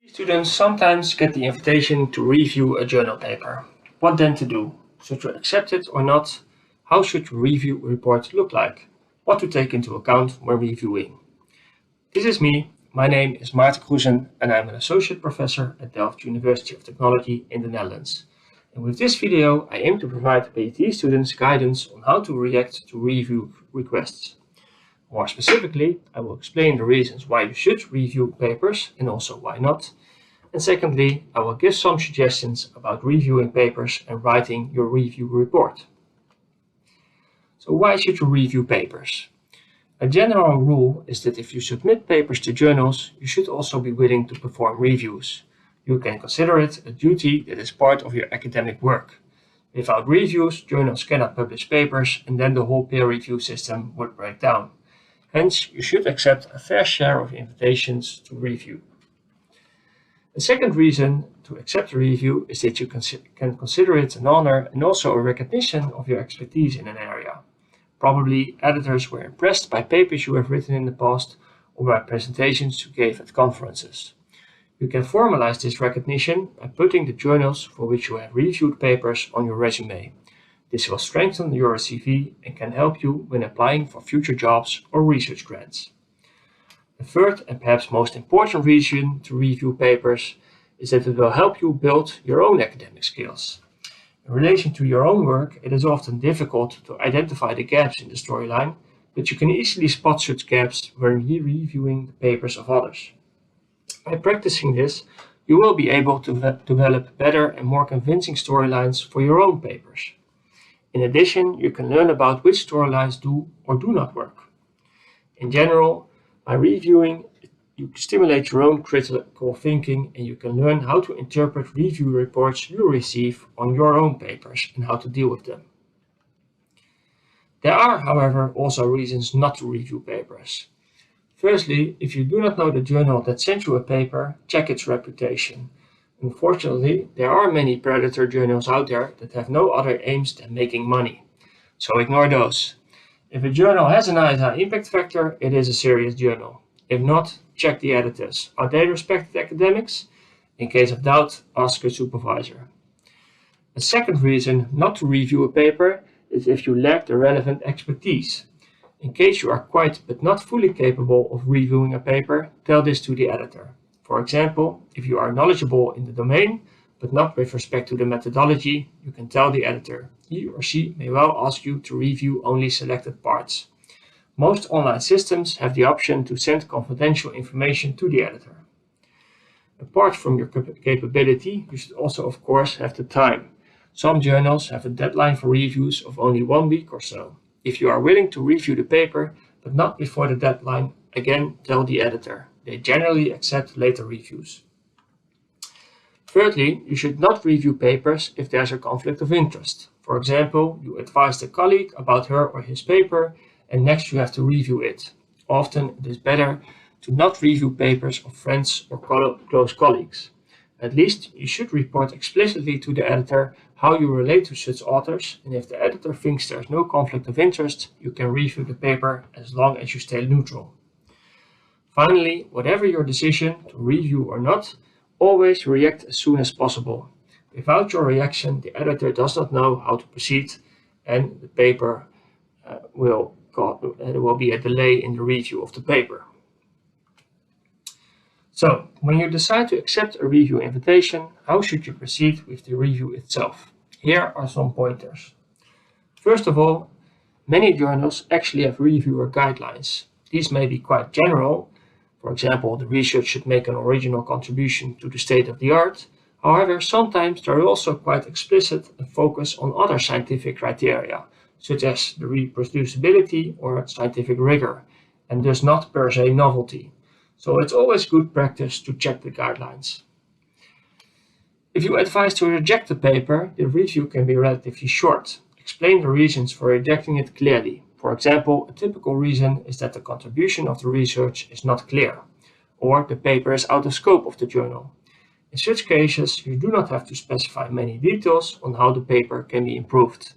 Students sometimes get the invitation to review a journal paper. What then to do? Should you accept it or not? How should your review report look like? What to take into account when reviewing? This is me. My name is Maarten Kroesen and I'm an associate professor at Delft University of Technology in the Netherlands. And with this video, I aim to provide PhD students guidance on how to react to review requests. More specifically, I will explain the reasons why you should review papers and also why not. And secondly, I will give some suggestions about reviewing papers and writing your review report. So why should you review papers? A general rule is that if you submit papers to journals, you should also be willing to perform reviews. You can consider it a duty that is part of your academic work. Without reviews, journals cannot publish papers and then the whole peer review system would break down. Hence, you should accept a fair share of invitations to review. The second reason to accept a review is that you can consider it an honor and also a recognition of your expertise in an area. Probably editors were impressed by papers you have written in the past or by presentations you gave at conferences. You can formalize this recognition by putting the journals for which you have reviewed papers on your resume. This will strengthen your CV and can help you when applying for future jobs or research grants. The third and perhaps most important reason to review papers is that it will help you build your own academic skills. In relation to your own work, it is often difficult to identify the gaps in the storyline, but you can easily spot such gaps when reviewing the papers of others. By practicing this, you will be able to develop better and more convincing storylines for your own papers. In addition, you can learn about which storylines do or do not work. In general, by reviewing, you stimulate your own critical thinking and you can learn how to interpret review reports you receive on your own papers and how to deal with them. There are, however, also reasons not to review papers. Firstly, if you do not know the journal that sent you a paper, check its reputation. Unfortunately, there are many predator journals out there that have no other aims than making money. So ignore those. If a journal has an high impact factor, it is a serious journal. If not, check the editors. Are they respected academics? In case of doubt, ask your supervisor. A second reason not to review a paper is if you lack the relevant expertise. In case you are quite but not fully capable of reviewing a paper, tell this to the editor. For example, if you are knowledgeable in the domain, but not with respect to the methodology, you can tell the editor. He or she may well ask you to review only selected parts. Most online systems have the option to send confidential information to the editor. Apart from your capability, you should also, of course, have the time. Some journals have a deadline for reviews of only 1 week or so. If you are willing to review the paper, but not before the deadline, again, tell the editor. They generally accept later reviews. Thirdly, you should not review papers if there's a conflict of interest. For example, you advised a colleague about her or his paper, and next you have to review it. Often it is better to not review papers of friends or close colleagues. At least you should report explicitly to the editor how you relate to such authors, and if the editor thinks there's no conflict of interest, you can review the paper as long as you stay neutral. Finally, whatever your decision to review or not, always react as soon as possible. Without your reaction, the editor does not know how to proceed and the paper there will be a delay in the review of the paper. So, when you decide to accept a review invitation, how should you proceed with the review itself? Here are some pointers. First of all, many journals actually have reviewer guidelines. These may be quite general. For example, the research should make an original contribution to the state of the art. However, sometimes they are also quite explicit and focus on other scientific criteria, such as the reproducibility or scientific rigor, and thus not per se novelty. So it's always good practice to check the guidelines. If you advise to reject a paper, the review can be relatively short. Explain the reasons for rejecting it clearly. For example, a typical reason is that the contribution of the research is not clear, or the paper is out of scope of the journal. In such cases, you do not have to specify many details on how the paper can be improved.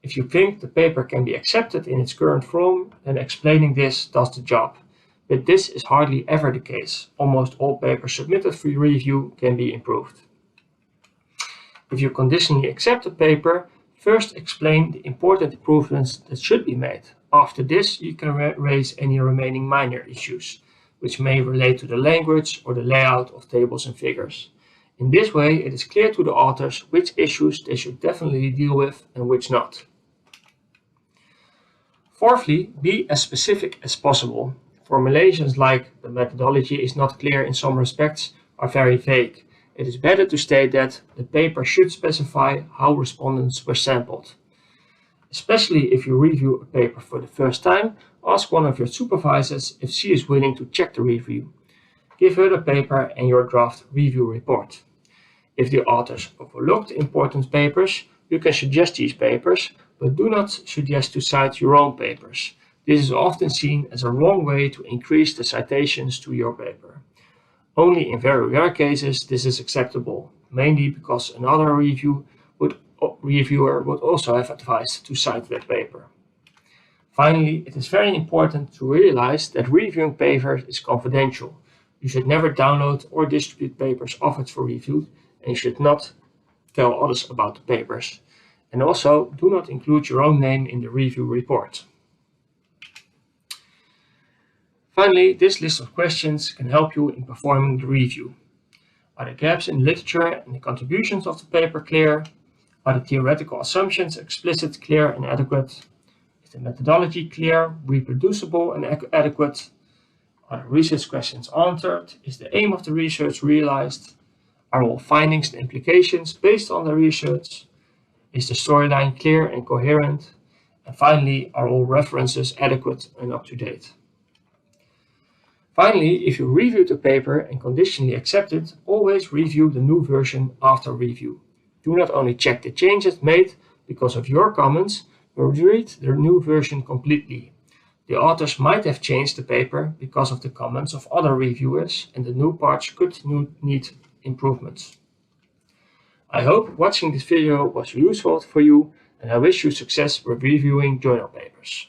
If you think the paper can be accepted in its current form, then explaining this does the job. But this is hardly ever the case. Almost all papers submitted for review can be improved. If you conditionally accept a paper, first explain the important improvements that should be made. After this, you can raise any remaining minor issues, which may relate to the language or the layout of tables and figures. In this way, it is clear to the authors which issues they should definitely deal with and which not. Fourthly, be as specific as possible. Formulations like "the methodology is not clear in some respects" are very vague. It is better to state that the paper should specify how respondents were sampled. Especially if you review a paper for the first time, ask one of your supervisors if she is willing to check the review. Give her the paper and your draft review report. If the authors overlooked important papers, you can suggest these papers, but do not suggest to cite your own papers. This is often seen as a wrong way to increase the citations to your paper. Only in very rare cases this is acceptable, mainly because another reviewer would also have advised to cite that paper. Finally, it is very important to realize that reviewing papers is confidential. You should never download or distribute papers offered for review, and you should not tell others about the papers. And also, do not include your own name in the review report. Finally, this list of questions can help you in performing the review. Are the gaps in literature and the contributions of the paper clear? Are the theoretical assumptions explicit, clear, and adequate? Is the methodology clear, reproducible, and adequate? Are the research questions answered? Is the aim of the research realized? Are all findings and implications based on the research? Is the storyline clear and coherent? And finally, are all references adequate and up to date? Finally, if you reviewed the paper and conditionally accept it, always review the new version after review. Do not only check the changes made because of your comments, but read the new version completely. The authors might have changed the paper because of the comments of other reviewers, and the new parts could need improvements. I hope watching this video was useful for you, and I wish you success with reviewing journal papers.